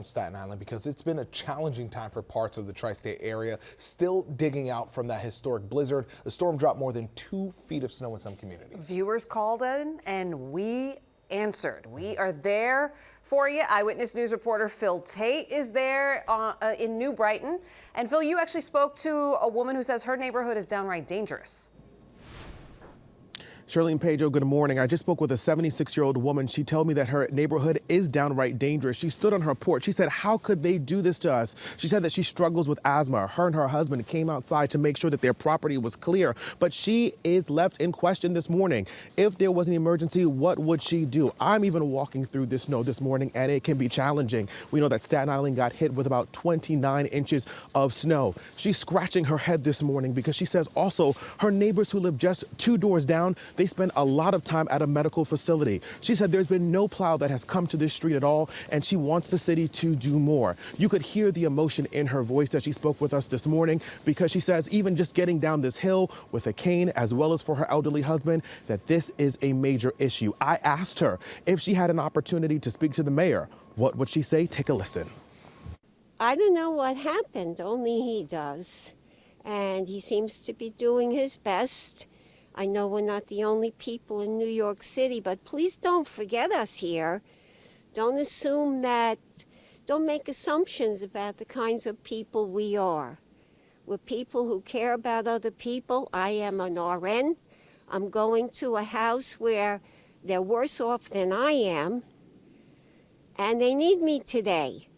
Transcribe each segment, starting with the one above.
Staten Island because it's been a challenging time for parts of the tri-state area, still digging out from that historic blizzard. The storm dropped more than 2 feet of snow in some communities. Viewers called in and we answered. We are there for you. Eyewitness News reporter Phil Taitt is there in New Brighton. And Phil, you actually spoke to a woman who says her neighborhood is downright dangerous. Shirley and Pedro, good morning. I just spoke with a 76-year-old woman. She told me that her neighborhood is downright dangerous. She stood on her porch. She said, how could they do this to us? She said that she struggles with asthma. Her and her husband came outside to make sure that their property was clear. But she is left in question this morning. If there was an emergency, what would she do? I'm even walking through this snow this morning, and it can be challenging. We know that Staten Island got hit with about 29 inches of snow. She's scratching her head this morning because she says also her neighbors who live just 2 doors down, they spend a lot of time at a medical facility. She said there's been no plow that has come to this street at all, and she wants the city to do more. You could hear the emotion in her voice as she spoke with us this morning, because she says even just getting down this hill with a cane, as well as for her elderly husband, that this is a major issue. I asked her if she had an opportunity to speak to the mayor. What would she say? Take a listen. I don't know what happened, only he does. And he seems to be doing his best. I know we're not the only people in New York City, but please don't forget us here. Don't assume that, don't make assumptions about the kinds of people we are. We're people who care about other people. I am an RN. I'm going to a house where they're worse off than I am, and they need me today.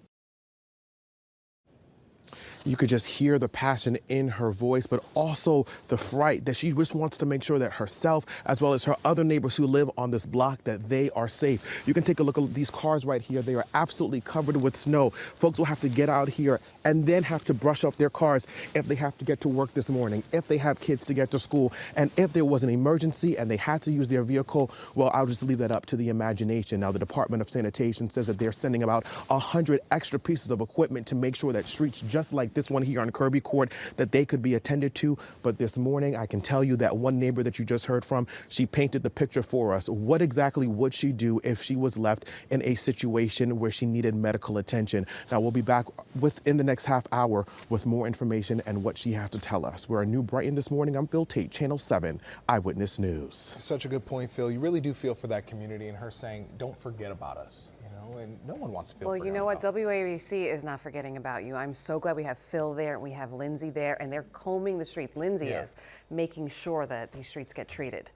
You could just hear the passion in her voice, but also the fright that she just wants to make sure that herself, as well as her other neighbors who live on this block, that they are safe. You can take a look at these cars right here. They are absolutely covered with snow. Folks will have to get out here and then have to brush up their cars if they have to get to work this morning, if they have kids to get to school, and if there was an emergency and they had to use their vehicle, well, I'll just leave that up to the imagination. Now, the Department of Sanitation says that they're sending about 100 extra pieces of equipment to make sure that streets just like this one here on Kirby Court, that they could be attended to. But this morning, I can tell you that one neighbor that you just heard from, she painted the picture for us. What exactly would she do if she was left in a situation where she needed medical attention? Now, we'll be back within the next half hour with more information and what she has to tell us. We're in New Brighton this morning. I'm Phil Taitt, Channel 7 Eyewitness News. Such a good point, Phil. You really do feel for that community, and her saying, don't forget about us. And no one wants to feel. Well, you know what? WABC is not forgetting about you. I'm so glad we have Phil there and we have Lindsay there, and they're combing the streets. Lindsay is making sure that these streets get treated.